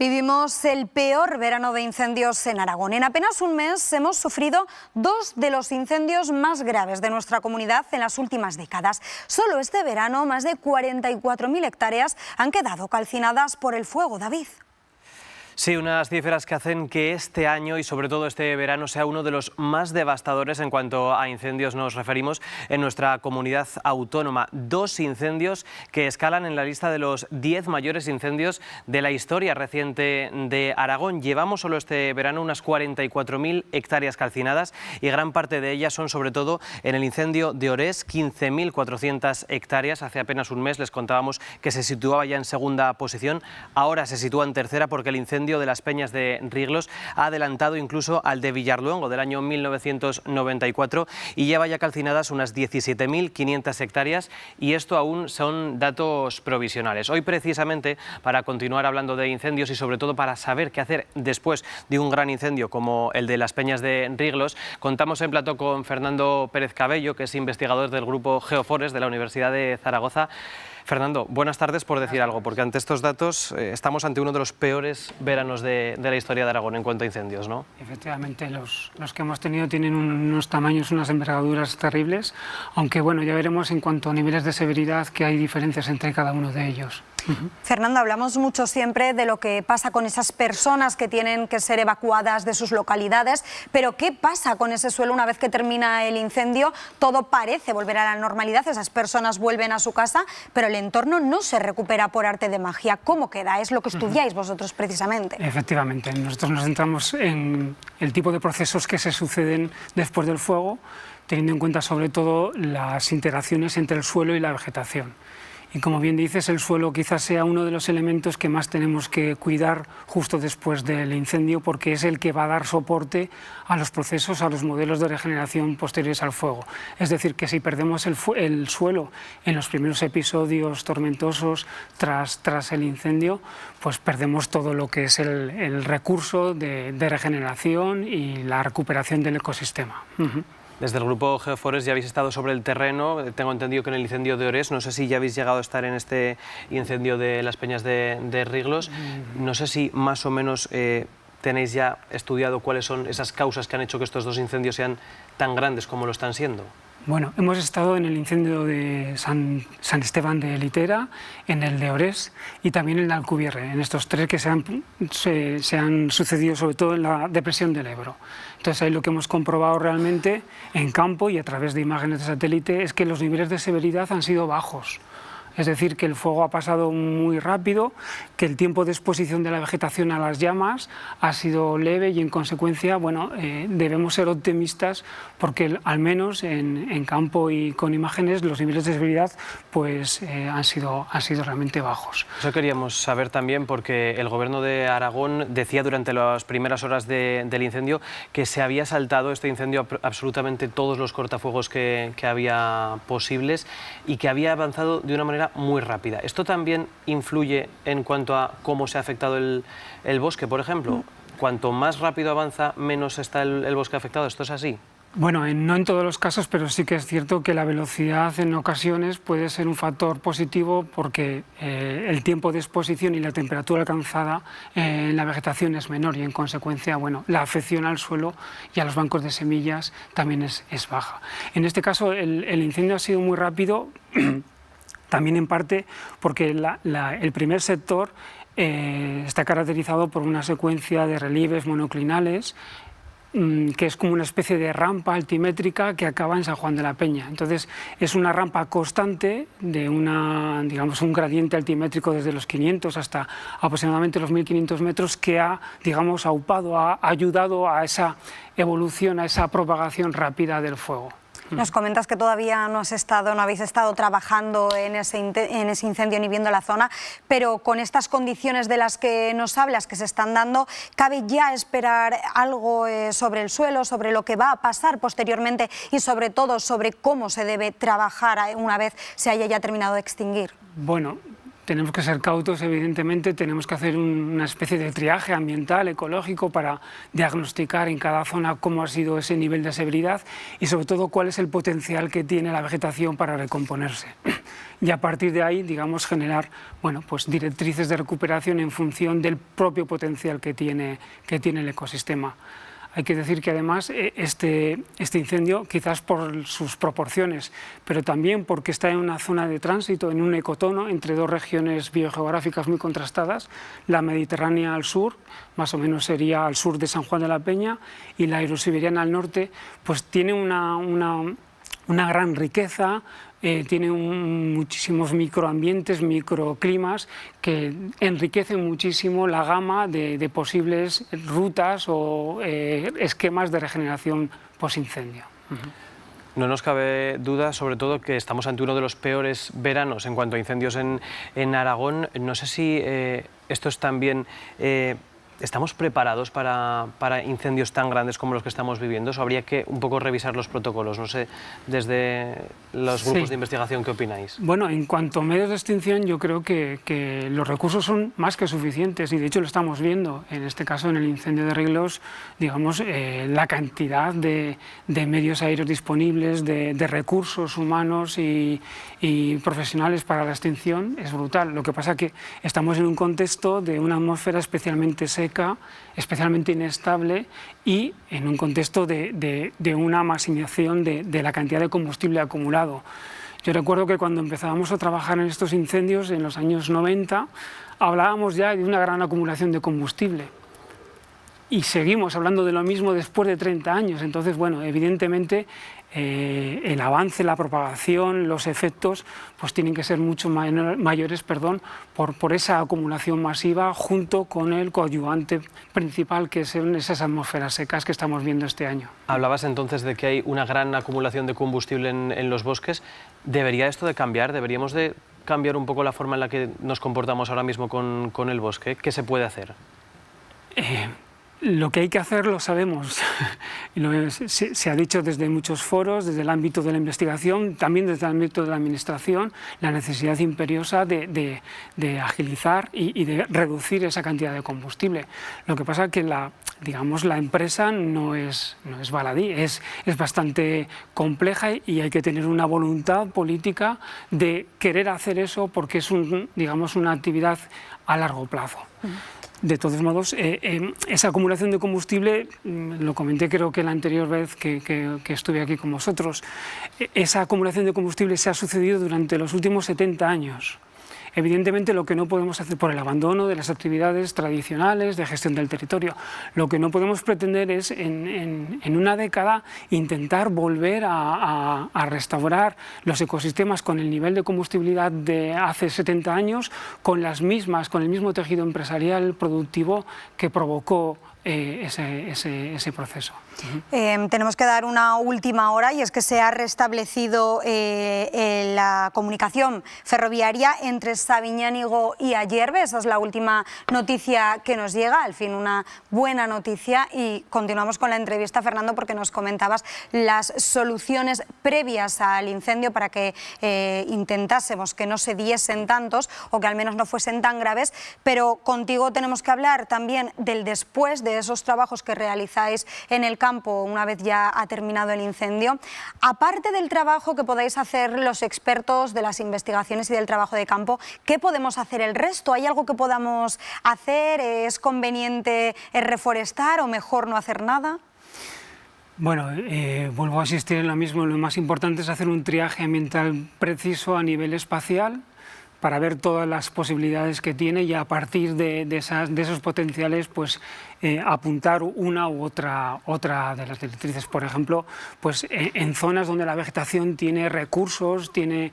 Vivimos el peor verano de incendios en Aragón. En apenas un mes hemos sufrido dos de los incendios más graves de nuestra comunidad en las últimas décadas. Solo este verano, más de 44.000 hectáreas han quedado calcinadas por el fuego, David. Sí, unas cifras que hacen que este año y sobre todo este verano sea uno de los más devastadores en cuanto a incendios nos referimos en nuestra comunidad autónoma. Dos incendios que escalan en la lista de los 10 mayores incendios de la historia reciente de Aragón. Llevamos solo este verano unas 44.000 hectáreas calcinadas y gran parte de ellas son sobre todo en el incendio de Orés, 15.400 hectáreas. Hace apenas un mes les contábamos que se situaba ya en segunda posición, ahora se sitúa en tercera porque el incendio de las Peñas de Riglos ha adelantado incluso al de Villarluengo del año 1994 y lleva ya calcinadas unas 17.500 hectáreas y esto aún son datos provisionales. Hoy precisamente para continuar hablando de incendios y sobre todo para saber qué hacer después de un gran incendio como el de las Peñas de Riglos, contamos en plató con Fernando Pérez Cabello, que es investigador del grupo Geoforest de la Universidad de Zaragoza. Fernando, buenas tardes por decir algo, porque ante estos datos estamos ante uno de los peores veranos de la historia de Aragón en cuanto a incendios, ¿no? Efectivamente, los que hemos tenido tienen unos tamaños, unas envergaduras terribles, aunque bueno, ya veremos en cuanto a niveles de severidad que hay diferencias entre cada uno de ellos. Fernando, hablamos mucho siempre de lo que pasa con esas personas que tienen que ser evacuadas de sus localidades, pero ¿qué pasa con ese suelo una vez que termina el incendio? Todo parece volver a la normalidad, esas personas vuelven a su casa, pero el entorno no se recupera por arte de magia. ¿Cómo queda? Es lo que estudiáis vosotros precisamente. Efectivamente, nosotros nos centramos en el tipo de procesos que se suceden después del fuego, teniendo en cuenta sobre todo las interacciones entre el suelo y la vegetación. Y como bien dices, el suelo quizás sea uno de los elementos que más tenemos que cuidar justo después del incendio, porque es el que va a dar soporte a los procesos, a los modelos de regeneración posteriores al fuego. Es decir, que si perdemos el suelo en los primeros episodios tormentosos tras el incendio, pues perdemos todo lo que es el recurso de regeneración y la recuperación del ecosistema. Desde el grupo Geoforest ya habéis estado sobre el terreno, tengo entendido que en el incendio de Orés, no sé si ya habéis llegado a estar en este incendio de las Peñas de Riglos, no sé si más o menos tenéis ya estudiado cuáles son esas causas que han hecho que estos dos incendios sean tan grandes como lo están siendo. Bueno, hemos estado en el incendio de San Esteban de Litera, en el de Orés y también en el de Alcubierre, en estos tres que se han sucedido sobre todo en la depresión del Ebro. Entonces ahí lo que hemos comprobado realmente en campo y a través de imágenes de satélite es que los niveles de severidad han sido bajos. Es decir, que el fuego ha pasado muy rápido, que el tiempo de exposición de la vegetación a las llamas ha sido leve y en consecuencia, bueno, debemos ser optimistas porque al menos en campo y con imágenes los niveles de severidad pues, han sido realmente bajos. Eso queríamos saber también porque el Gobierno de Aragón decía durante las primeras horas del incendio que se había saltado este incendio absolutamente todos los cortafuegos que había posibles y que había avanzado de una manera muy rápida. ¿Esto también influye en cuanto a cómo se ha afectado el bosque, por ejemplo? Cuanto más rápido avanza, menos está el bosque afectado. ¿Esto es así? Bueno, no en todos los casos, pero sí que es cierto que la velocidad en ocasiones puede ser un factor positivo porque el tiempo de exposición y la temperatura alcanzada en la vegetación es menor y en consecuencia, bueno, la afección al suelo y a los bancos de semillas también es baja. En este caso el incendio ha sido muy rápido, también en parte porque el primer sector está caracterizado por una secuencia de relieves monoclinales que es como una especie de rampa altimétrica que acaba en San Juan de la Peña. Entonces es una rampa constante de digamos, un gradiente altimétrico desde los 500 hasta aproximadamente los 1500 metros que ha, digamos, aupado, ha ayudado a esa evolución, a esa propagación rápida del fuego. Nos comentas que todavía no habéis estado trabajando en ese incendio ni viendo la zona, pero con estas condiciones de las que nos hablas que se están dando, ¿cabe ya esperar algo sobre el suelo, sobre lo que va a pasar posteriormente y sobre todo sobre cómo se debe trabajar una vez se haya ya terminado de extinguir? Bueno, tenemos que ser cautos, evidentemente, tenemos que hacer una especie de triaje ambiental, ecológico, para diagnosticar en cada zona cómo ha sido ese nivel de severidad y sobre todo cuál es el potencial que tiene la vegetación para recomponerse. Y a partir de ahí, digamos, generar pues directrices de recuperación en función del propio potencial que tiene el ecosistema. Hay que decir que además este incendio, quizás por sus proporciones, pero también porque está en una zona de tránsito, en un ecotono entre dos regiones biogeográficas muy contrastadas, la mediterránea al sur, más o menos sería al sur de San Juan de la Peña, y la eurosiberiana al norte, pues tiene una gran riqueza, tiene muchísimos microambientes, microclimas que enriquecen muchísimo la gama de posibles rutas o esquemas de regeneración posincendio. No nos cabe duda, sobre todo, que estamos ante uno de los peores veranos en cuanto a incendios en Aragón. No sé si esto es también... ¿Estamos preparados para incendios tan grandes como los que estamos viviendo? ¿O habría que un poco revisar los protocolos? No sé, desde los grupos de investigación, ¿qué opináis? Bueno, en cuanto a medios de extinción, yo creo que los recursos son más que suficientes y de hecho lo estamos viendo. En este caso, en el incendio de Riglos, digamos, la cantidad de medios aéreos disponibles, de recursos humanos y profesionales para la extinción es brutal. Lo que pasa es que estamos en un contexto de una atmósfera especialmente seca, especialmente inestable y en un contexto de una maximización de la cantidad de combustible acumulado. Yo recuerdo que cuando empezábamos a trabajar en estos incendios en los años 90 hablábamos ya de una gran acumulación de combustible y seguimos hablando de lo mismo después de 30 años. Entonces, bueno, evidentemente el avance, la propagación, los efectos pues tienen que ser mucho mayores por esa acumulación masiva junto con el coadyuvante principal que son esas atmósferas secas que estamos viendo este año. Hablabas entonces de que hay una gran acumulación de combustible en los bosques. ¿Debería esto de cambiar? ¿Deberíamos de cambiar un poco la forma en la que nos comportamos ahora mismo con el bosque? ¿Qué se puede hacer? Lo que hay que hacer lo sabemos, se ha dicho desde muchos foros, desde el ámbito de la investigación, también desde el ámbito de la administración, la necesidad imperiosa de agilizar y de reducir esa cantidad de combustible. Lo que pasa es que la empresa no es baladí, es bastante compleja y hay que tener una voluntad política de querer hacer eso porque es una actividad a largo plazo. De todos modos, esa acumulación de combustible, lo comenté creo que la anterior vez que estuve aquí con vosotros, esa acumulación de combustible se ha sucedido durante los últimos 70 años. Evidentemente, lo que no podemos hacer por el abandono de las actividades tradicionales de gestión del territorio, lo que no podemos pretender es en una década intentar volver a restaurar los ecosistemas con el nivel de combustibilidad de hace 70 años, con el mismo tejido empresarial productivo que provocó ese proceso. Tenemos que dar una última hora y es que se ha restablecido la comunicación ferroviaria entre Sabiñánigo y Ayerbe. Esa es la última noticia que nos llega, al fin una buena noticia, y continuamos con la entrevista, Fernando, porque nos comentabas las soluciones previas al incendio para que intentásemos que no se diesen tantos o que al menos no fuesen tan graves, pero contigo tenemos que hablar también del después de esos trabajos que realizáis en el campo una vez ya ha terminado el incendio. Aparte del trabajo que podáis hacer los expertos de las investigaciones y del trabajo de campo, ¿qué podemos hacer el resto? ¿Hay algo que podamos hacer? ¿Es conveniente reforestar o mejor no hacer nada? Bueno, vuelvo a insistir en lo mismo. Lo más importante es hacer un triaje ambiental preciso a nivel espacial, para ver todas las posibilidades que tiene y a partir de esos potenciales pues, apuntar una u otra de las directrices. Por ejemplo, pues, en zonas donde la vegetación tiene recursos, tiene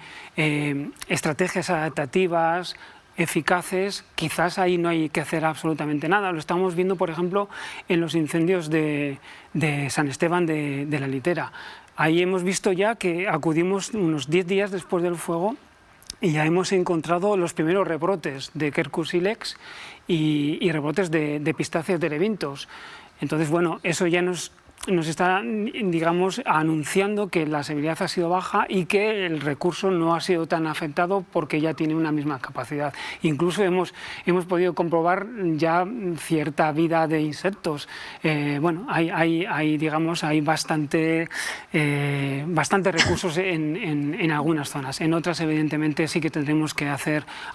estrategias adaptativas eficaces, quizás ahí no hay que hacer absolutamente nada. Lo estamos viendo, por ejemplo, en los incendios de San Esteban de la Litera. Ahí hemos visto ya que acudimos unos 10 días después del fuego y ya hemos encontrado los primeros rebrotes de Quercus ilex y rebrotes de Pistacia terebinthos. Entonces, bueno, eso ya nos digamos, anunciando que la severidad ha sido baja y que el recurso no ha sido tan afectado porque ya tiene una misma capacidad. Incluso hemos podido comprobar ya cierta vida de insectos. Bueno, hay bastante recursos en algunas zonas. En otras, evidentemente, sí que tendremos que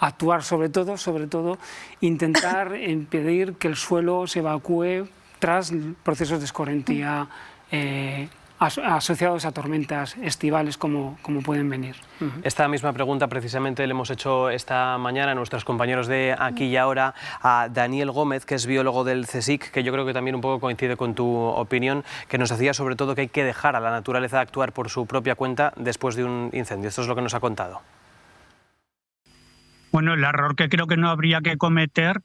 actuar, sobre todo, intentar impedir que el suelo se evacúe tras procesos de escorrentía asociados a tormentas estivales como pueden venir. Esta misma pregunta precisamente le hemos hecho esta mañana a nuestros compañeros de Aquí y Ahora, a Daniel Gómez, que es biólogo del CSIC, que yo creo que también un poco coincide con tu opinión, que nos decía sobre todo que hay que dejar a la naturaleza actuar por su propia cuenta después de un incendio. Esto es lo que nos ha contado. Bueno, el error que creo que no habría que cometer,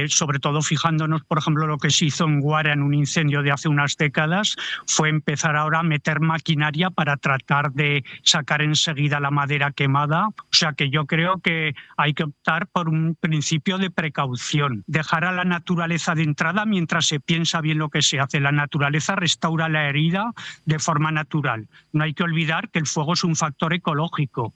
sobre todo fijándonos, por ejemplo, lo que se hizo en Guara en un incendio de hace unas décadas, fue empezar ahora a meter maquinaria para tratar de sacar enseguida la madera quemada. O sea que yo creo que hay que optar por un principio de precaución, dejar a la naturaleza de entrada mientras se piensa bien lo que se hace. La naturaleza restaura la herida de forma natural. No hay que olvidar que el fuego es un factor ecológico.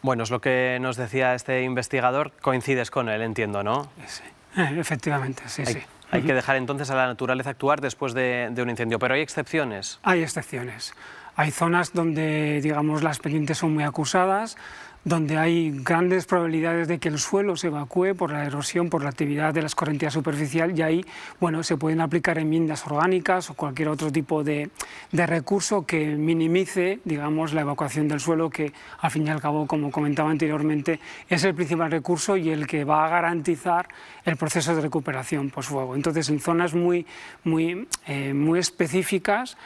Bueno, es lo que nos decía este investigador. Coincides con él, entiendo, ¿no? Sí, efectivamente, sí. Hay que dejar entonces a la naturaleza actuar después de un incendio, pero ¿hay excepciones? Hay excepciones. Hay zonas donde, digamos, las pendientes son muy acusadas, donde hay grandes probabilidades de que el suelo se evacúe por la erosión, por la actividad de la escorrentía superficial, y ahí, bueno, se pueden aplicar enmiendas orgánicas o cualquier otro tipo de recurso que minimice, digamos, la evacuación del suelo, que al fin y al cabo, como comentaba anteriormente, es el principal recurso y el que va a garantizar el proceso de recuperación post-fuego. Entonces, en zonas muy específicas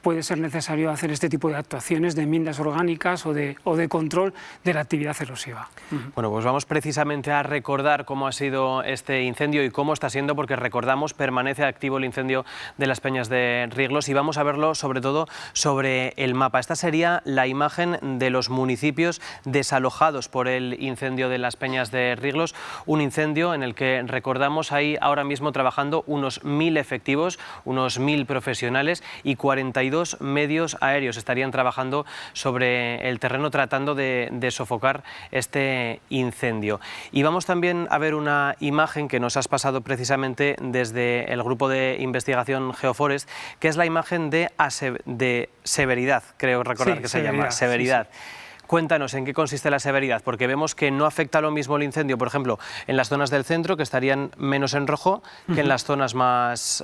puede ser necesario hacer este tipo de actuaciones, de enmiendas orgánicas o de control de la actividad erosiva. Bueno, pues vamos precisamente a recordar cómo ha sido este incendio y cómo está siendo, porque recordamos, permanece activo el incendio de las Peñas de Rieglos, y vamos a verlo sobre todo sobre el mapa. Esta sería la imagen de los municipios desalojados por el incendio de las Peñas de Rieglos, un incendio en el que, recordamos, hay ahora mismo trabajando unos 1000 efectivos, unos 1000 profesionales y 42 medios aéreos estarían trabajando sobre el terreno tratando de sofocar este incendio. Y vamos también a ver una imagen que nos has pasado precisamente desde el grupo de investigación Geoforest, que es la imagen de severidad, creo recordar que se llama, severidad. Sí. Cuéntanos en qué consiste la severidad, porque vemos que no afecta lo mismo el incendio, por ejemplo, en las zonas del centro, que estarían menos en rojo, que en las zonas más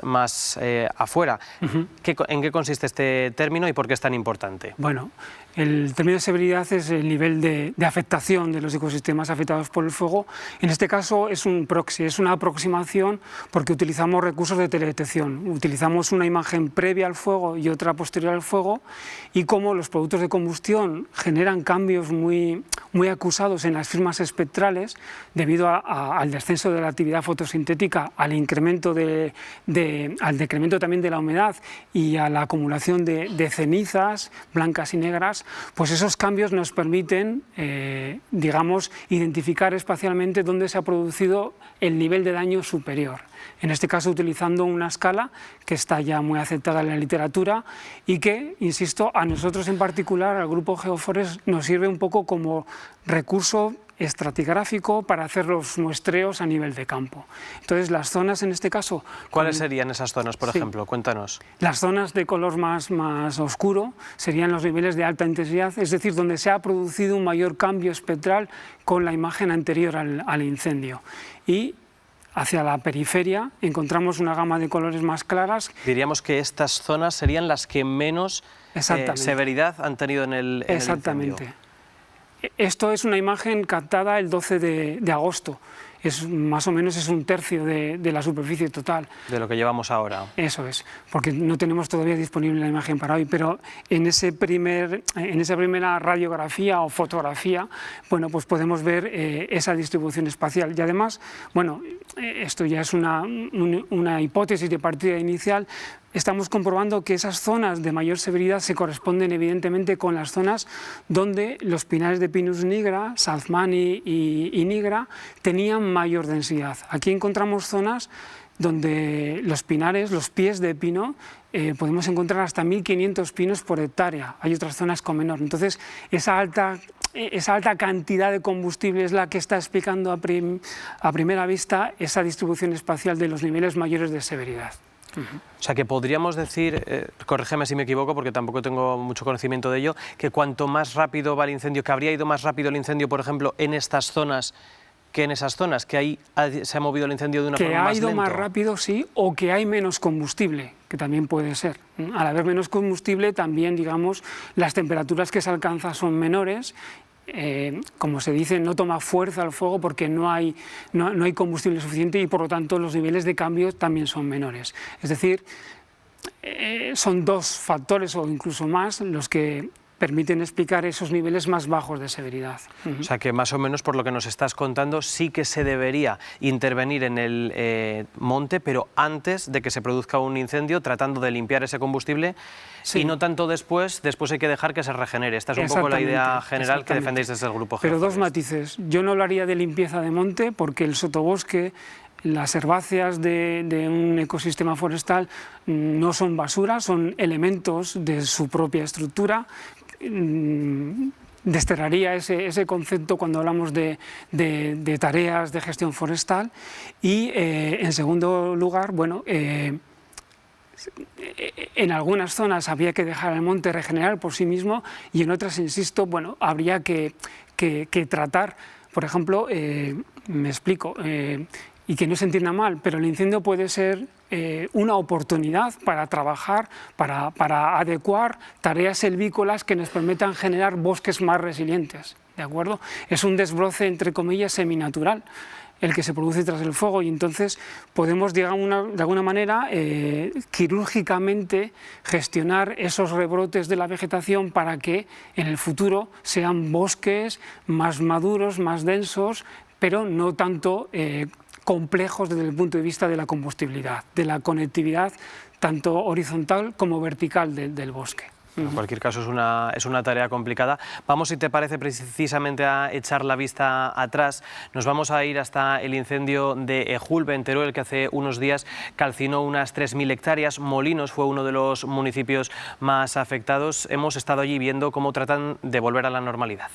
afuera. ¿En qué consiste este término y por qué es tan importante? Bueno, el término de severidad es el nivel de afectación de los ecosistemas afectados por el fuego. En este caso es un proxy, es una aproximación porque utilizamos recursos de teledetección. Utilizamos una imagen previa al fuego y otra posterior al fuego, y como los productos de combustión generan cambios muy acusados en las firmas espectrales debido al descenso de la actividad fotosintética, al incremento al decremento también de la humedad y a la acumulación de cenizas blancas y negras, pues esos cambios nos permiten, digamos, identificar espacialmente dónde se ha producido el nivel de daño superior. En este caso utilizando una escala que está ya muy aceptada en la literatura y que, insisto, a nosotros en particular, al grupo Geoforest, nos sirve un poco como recurso estratigráfico para hacer los muestreos a nivel de campo. Entonces, las zonas en este caso... ¿Cuáles serían esas zonas, por ejemplo? Cuéntanos. Las zonas de color más oscuro serían los niveles de alta intensidad, es decir, donde se ha producido un mayor cambio espectral con la imagen anterior al incendio. Y hacia la periferia encontramos una gama de colores más claras. Diríamos que estas zonas serían las que menos severidad han tenido en el Exactamente. incendio. Esto es una imagen captada el 12 de agosto. Más o menos es un tercio de la superficie total. De lo que llevamos ahora. Eso es, porque no tenemos todavía disponible la imagen para hoy, pero en esa primera radiografía o fotografía, bueno, pues podemos ver esa distribución espacial. Y además, bueno, esto ya es una hipótesis de partida inicial, estamos comprobando que esas zonas de mayor severidad se corresponden evidentemente con las zonas donde los pinares de Pinus nigra, Salzmani y nigra tenían mayor densidad. Aquí encontramos zonas donde los pinares, los pies de pino, podemos encontrar hasta 1.500 pinos por hectárea. Hay otras zonas con menor. Entonces, esa alta cantidad de combustible es la que está explicando a primera vista esa distribución espacial de los niveles mayores de severidad. O sea que podríamos decir, corrígeme si me equivoco porque tampoco tengo mucho conocimiento de ello, que cuanto más rápido va el incendio, que habría ido más rápido el incendio, por ejemplo, en estas zonas que en esas zonas, que ahí se ha movido el incendio de una forma más lenta. Que ha ido más rápido, sí, o que hay menos combustible, que también puede ser. Al haber menos combustible, también, digamos, las temperaturas que se alcanzan son menores. Como se dice, no toma fuerza el fuego porque no hay combustible suficiente y por lo tanto los niveles de cambio también son menores. Es decir, son dos factores o incluso más los que permiten explicar esos niveles más bajos de severidad. O sea que más o menos por lo que nos estás contando sí que se debería intervenir en el monte, pero antes de que se produzca un incendio, tratando de limpiar ese combustible, sí, y no tanto después hay que dejar que se regenere. Esta es un poco la idea general que defendéis desde el Grupo Pero dos matices. Yo no hablaría de limpieza de monte porque el sotobosque, las herbáceas de un ecosistema forestal no son basura, son elementos de su propia estructura. Desterraría ese concepto cuando hablamos de tareas de gestión forestal. Y en segundo lugar, bueno, en algunas zonas habría que dejar el monte regenerar por sí mismo y en otras, insisto, bueno, habría que tratar, por ejemplo, me explico, y que no se entienda mal, pero el incendio puede ser una oportunidad para trabajar, para adecuar tareas selvícolas que nos permitan generar bosques más resilientes, ¿de acuerdo? Es un desbroce, entre comillas, seminatural el que se produce tras el fuego y entonces podemos, de alguna manera, quirúrgicamente gestionar esos rebrotes de la vegetación para que en el futuro sean bosques más maduros, más densos, pero no tanto complejos desde el punto de vista de la combustibilidad, de la conectividad tanto horizontal como vertical del bosque. En cualquier caso es una tarea complicada. Vamos, si te parece, precisamente a echar la vista atrás. Nos vamos a ir hasta el incendio de Ejulbe, en Teruel, que hace unos días calcinó unas 3.000 hectáreas. Molinos fue uno de los municipios más afectados. Hemos estado allí viendo cómo tratan de volver a la normalidad.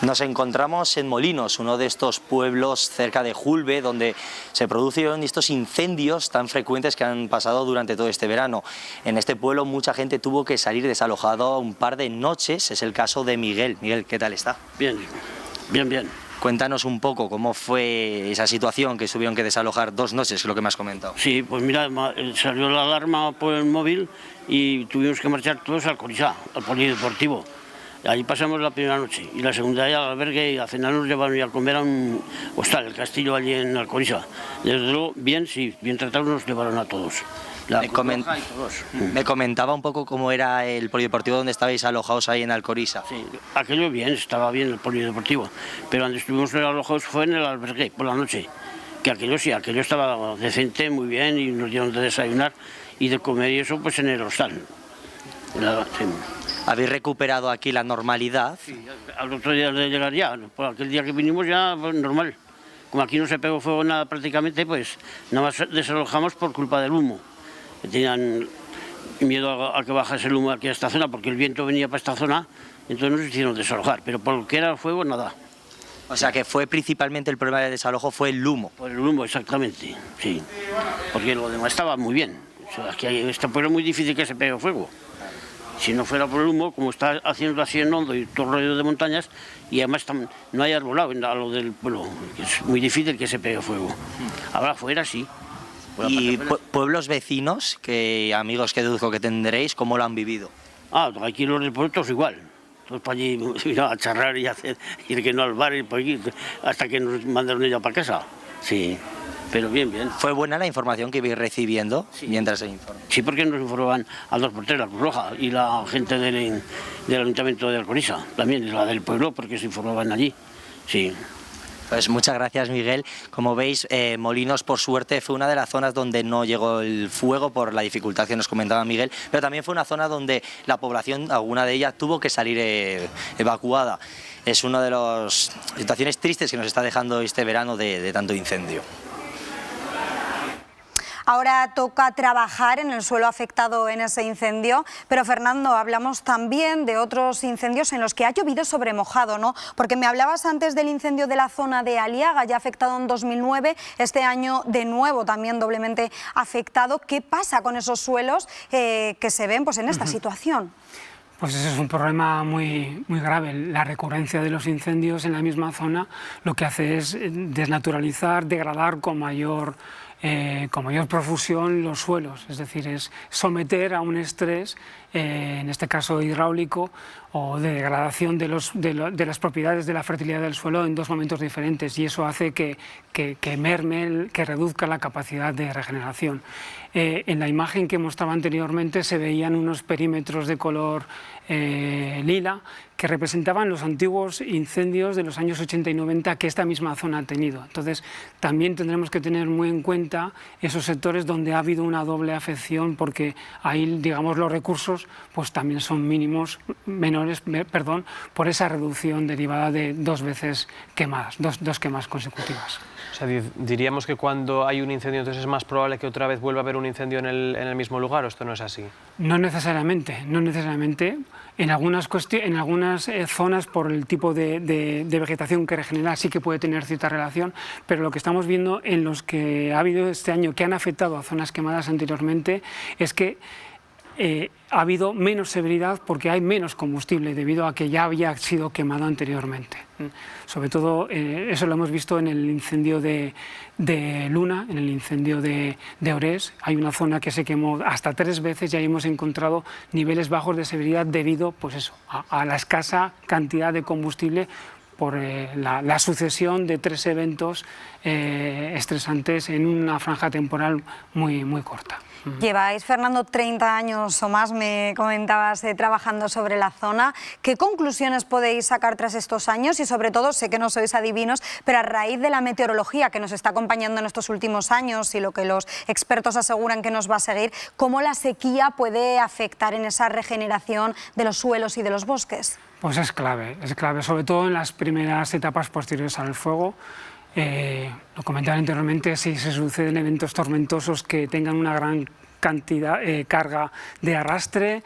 Nos encontramos en Molinos, uno de estos pueblos cerca de Ejulbe, donde se producen estos incendios tan frecuentes que han pasado durante todo este verano. En este pueblo mucha gente tuvo que salir desalojado un par de noches, es el caso de Miguel. Miguel, ¿qué tal está? Bien, bien, bien. Cuéntanos un poco cómo fue esa situación que tuvieron que desalojar 2 noches, que es lo que me has comentado. Sí, pues mira, salió la alarma por el móvil y tuvimos que marchar todos al Corisá, al polideportivo. Allí pasamos la primera noche y la segunda ya al albergue y a cenar nos llevaron a comer a un hostal, el Castillo, allí en Alcoriza. Desde luego, bien, sí, bien tratados nos llevaron a todos. Me comentaba un poco cómo era el polideportivo donde estabais alojados ahí en Alcoriza. Sí, aquello bien, estaba bien el polideportivo, pero donde estuvimos alojados fue en el albergue por la noche, que aquello sí, aquello estaba decente, muy bien, y nos dieron de desayunar y de comer y eso pues en el hostal. Sí. ¿Habéis recuperado aquí la normalidad? Sí, al otro día de llegar ya, por aquel día que vinimos ya pues, normal. Como aquí no se pegó fuego nada prácticamente, pues nada más desalojamos por culpa del humo. Tenían miedo a que bajase el humo aquí a esta zona, porque el viento venía para esta zona, entonces nos hicieron desalojar, pero por lo que era el fuego, nada. O sea que fue principalmente el problema del desalojo, fue el humo. Por el humo, exactamente, sí. Porque lo demás estaba muy bien. O sea, aquí en este pueblo es muy difícil que se pegue fuego. Si no fuera por el humo, como está haciendo así en Hondo y todo rollo de montañas, y además no hay arbolado a lo del pueblo, es muy difícil que se pegue fuego. Ahora fuera sí. ¿Y pueblos vecinos, amigos que deduzco que tendréis, cómo lo han vivido? Aquí los del pueblo todos igual. Todos para allí a charrar y hacer, y el que no al bar y por aquí, hasta que nos mandaron ellos para casa. Sí. Pero bien, bien. ¿Fue buena la información que ibais recibiendo mientras se informa? Sí, porque nos informaban al 2x3, la Cruz Roja, y la gente del Ayuntamiento de Alcoriza, también, y la del pueblo, porque se informaban allí, sí. Pues muchas gracias, Miguel. Como veis, Molinos, por suerte, fue una de las zonas donde no llegó el fuego por la dificultad que nos comentaba Miguel, pero también fue una zona donde la población, alguna de ellas, tuvo que salir evacuada. Es una de las situaciones tristes que nos está dejando este verano de tanto incendio. Ahora toca trabajar en el suelo afectado en ese incendio, pero Fernando, hablamos también de otros incendios en los que ha llovido sobre mojado, ¿no? Porque me hablabas antes del incendio de la zona de Aliaga, ya afectado en 2009, este año de nuevo también doblemente afectado. ¿Qué pasa con esos suelos que se ven pues, en esta situación? Pues ese es un problema muy grave. La recurrencia de los incendios en la misma zona lo que hace es desnaturalizar, degradar con mayor profusión los suelos, es decir, es someter a un estrés, en este caso hidráulico, o de degradación de las propiedades de la fertilidad del suelo en dos momentos diferentes, y eso hace que merme, que reduzca la capacidad de regeneración. En la imagen que mostraba anteriormente se veían unos perímetros de color lila que representaban los antiguos incendios de los años 80 y 90 que esta misma zona ha tenido. Entonces, también tendremos que tener muy en cuenta esos sectores donde ha habido una doble afección, porque ahí, digamos, los recursos pues también son menores, por esa reducción derivada de dos veces quemadas, dos quemas consecutivas. O sea, diríamos que cuando hay un incendio entonces es más probable que otra vez vuelva a haber un incendio en el mismo lugar, ¿o esto no es así? No necesariamente, no necesariamente. En algunas zonas, por el tipo de vegetación que regenera, sí que puede tener cierta relación, pero lo que estamos viendo en los que ha habido este año que han afectado a zonas quemadas anteriormente es que ha habido menos severidad porque hay menos combustible debido a que ya había sido quemado anteriormente. Sobre todo eso lo hemos visto en el incendio de Luna, en el incendio de Orés. Hay una zona que se quemó hasta 3 veces y ahí hemos encontrado niveles bajos de severidad debido pues eso, a la escasa cantidad de combustible por la sucesión de 3 eventos estresantes en una franja temporal muy corta. Lleváis, Fernando, 30 años o más, me comentabas, trabajando sobre la zona. ¿Qué conclusiones podéis sacar tras estos años? Y sobre todo, sé que no sois adivinos, pero a raíz de la meteorología que nos está acompañando en estos últimos años y lo que los expertos aseguran que nos va a seguir, ¿cómo la sequía puede afectar en esa regeneración de los suelos y de los bosques? Pues es clave, sobre todo en las primeras etapas posteriores al fuego. Lo comentaba anteriormente, si se suceden eventos tormentosos que tengan una gran carga de arrastre,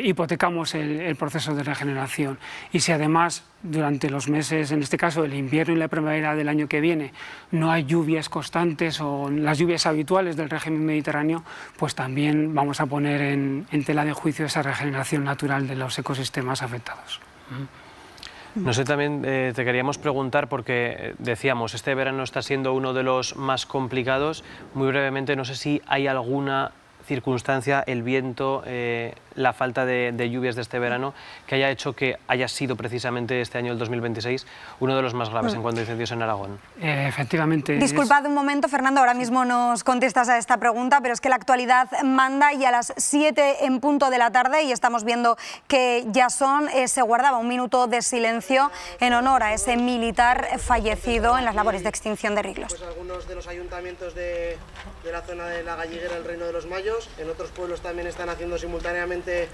hipotecamos el proceso de regeneración. Y si además durante los meses, en este caso el invierno y la primavera del año que viene, no hay lluvias constantes o las lluvias habituales del régimen mediterráneo, pues también vamos a poner en tela de juicio esa regeneración natural de los ecosistemas afectados. No sé, también te queríamos preguntar, porque decíamos, este verano está siendo uno de los más complicados. Muy brevemente, no sé si hay alguna circunstancia, el viento, la falta de lluvias de este verano, que haya hecho que haya sido precisamente este año, el 2026, uno de los más graves en cuanto a incendios en Aragón. Efectivamente. Disculpad un momento, Fernando, ahora mismo nos contestas a esta pregunta, pero es que la actualidad manda y a las 7 en punto de la tarde, y estamos viendo que ya se guardaba un minuto de silencio en honor a ese militar fallecido en las labores de extinción de Riglos. Pues algunos de los ayuntamientos de la zona de la Galliguera, el Reino de los Mayos, en otros pueblos también están haciendo simultáneamente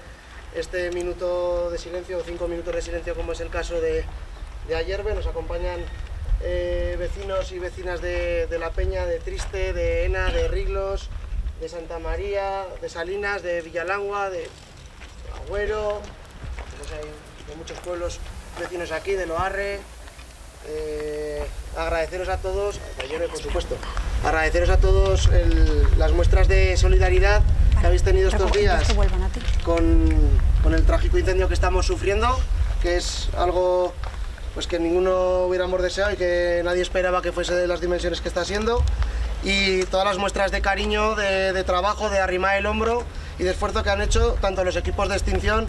este minuto de silencio o 5 minutos de silencio, como es el caso de Ayerbe. Nos acompañan vecinos y vecinas de La Peña, de Triste, de Ena, de Riglos, de Santa María, de Salinas, de Villalangua, de Agüero, pues hay de muchos pueblos vecinos aquí, de Loarre. Agradeceros a todos, por supuesto, agradeceros a todos las muestras de solidaridad que habéis tenido estos días con el trágico incendio que estamos sufriendo, que es algo pues que ninguno hubiéramos deseado y que nadie esperaba que fuese de las dimensiones que está siendo, y todas las muestras de cariño, de trabajo, de arrimar el hombro y de esfuerzo que han hecho tanto los equipos de extinción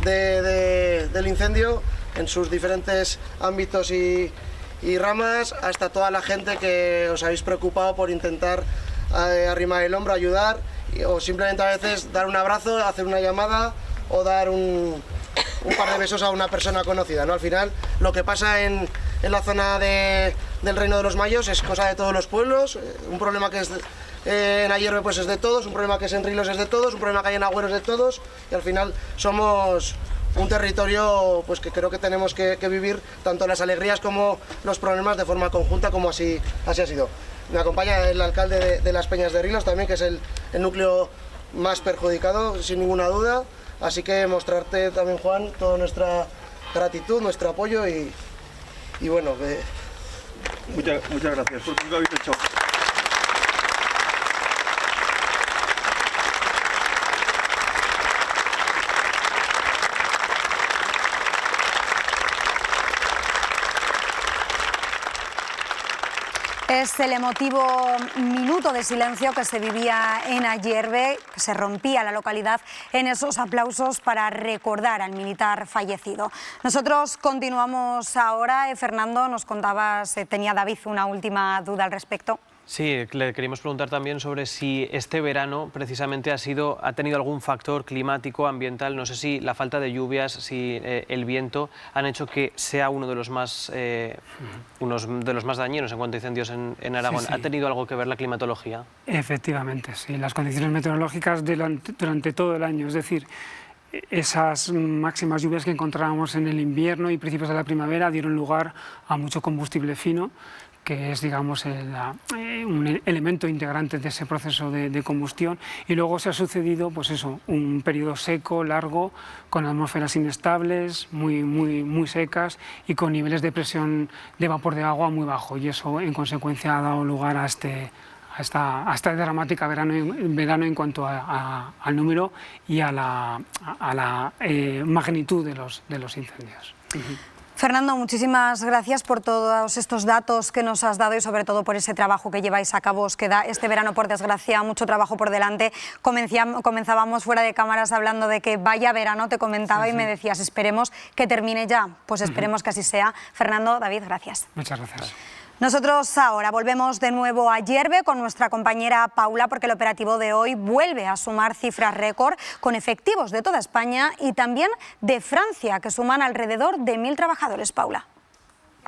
del incendio en sus diferentes ámbitos y ramas, hasta toda la gente que os habéis preocupado por intentar arrimar el hombro, ayudar, o simplemente a veces dar un abrazo, hacer una llamada o dar un par de besos a una persona conocida, ¿no? Al final, lo que pasa en en la zona del Reino de los Mayos es cosa de todos los pueblos, un problema que es en Ayerbe pues es de todos, un problema que es en Rilos es de todos, un problema que hay en Agüero es de todos, y al final somos un territorio pues que creo que tenemos que vivir tanto las alegrías como los problemas de forma conjunta, como así ha sido. Me acompaña el alcalde de Las Peñas de Rilos también, que es el núcleo más perjudicado, sin ninguna duda, así que mostrarte también, Juan, toda nuestra gratitud, nuestro apoyo y bueno, muchas gracias por lo que habéis hecho. Es el emotivo minuto de silencio que se vivía en Ayerbe, que se rompía la localidad en esos aplausos para recordar al militar fallecido. Nosotros continuamos ahora. Fernando, nos contabas, tenía David una última duda al respecto. Sí, le queríamos preguntar también sobre si este verano precisamente ha tenido algún factor climático, ambiental, no sé si la falta de lluvias, si el viento han hecho que sea uno de los más dañinos en cuanto a incendios en Aragón. Sí. ¿Ha tenido algo que ver la climatología? Efectivamente, sí. Las condiciones meteorológicas durante todo el año, es decir, esas máximas lluvias que encontrábamos en el invierno y principios de la primavera dieron lugar a mucho combustible fino, que es, digamos, un elemento integrante de ese proceso de combustión, y luego se ha sucedido, pues eso, un periodo seco, largo, con atmósferas inestables, muy secas y con niveles de presión de vapor de agua muy bajo, y eso en consecuencia ha dado lugar a esta dramática verano en cuanto al número y a la magnitud de los incendios. Fernando, muchísimas gracias por todos estos datos que nos has dado y sobre todo por ese trabajo que lleváis a cabo. Os queda este verano, por desgracia, mucho trabajo por delante. Comenzábamos fuera de cámaras hablando de que vaya verano, te comentaba, sí. Y me decías, esperemos que termine ya. Pues esperemos que así sea. Fernando, David, gracias. Muchas gracias. Nosotros ahora volvemos de nuevo a Ayerbe con nuestra compañera Paula, porque el operativo de hoy vuelve a sumar cifras récord con efectivos de toda España y también de Francia, que suman alrededor de 1000 trabajadores. Paula.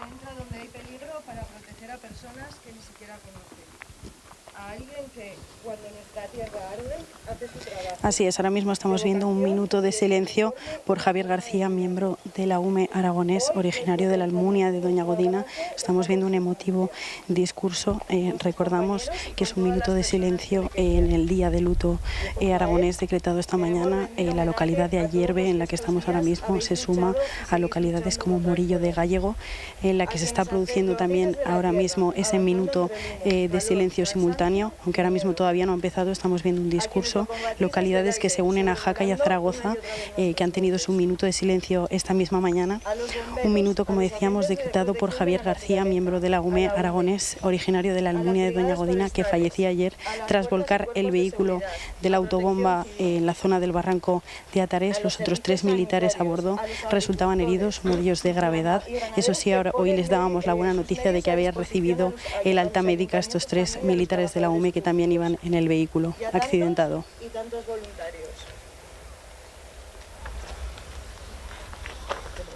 Entra donde hay peligro para proteger a personas que ni siquiera conocen. A alguien que, cuando nuestra tierra arde, hace su trabajo. Así es, ahora mismo estamos viendo un minuto de silencio por Javier García, miembro de la UME aragonés, originario de la Almunia de Doña Godina. Estamos viendo un emotivo discurso. Recordamos que es un minuto de silencio en el día de luto aragonés decretado esta mañana. La localidad de Ayerbe, en la que estamos ahora mismo, se suma a localidades como Morillo de Gállego, en la que se está produciendo también ahora mismo ese minuto de silencio simultáneo. Aunque ahora mismo todavía no ha empezado, estamos viendo un discurso. Localidades que se unen a Jaca y a Zaragoza, que han tenido su minuto de silencio esta misma mañana. Un minuto, como decíamos, decretado por Javier García, miembro de la UME aragonés, originario de la Almunia de Doña Godina, que fallecía ayer tras volcar el vehículo de la autobomba en la zona del barranco de Atarés. Los otros 3 militares a bordo resultaban heridos, uno de ellos de gravedad. Eso sí, hoy les dábamos la buena noticia de que habían recibido el alta médica estos 3 militares de la UME que también iban en el vehículo accidentado. Y tantos voluntarios.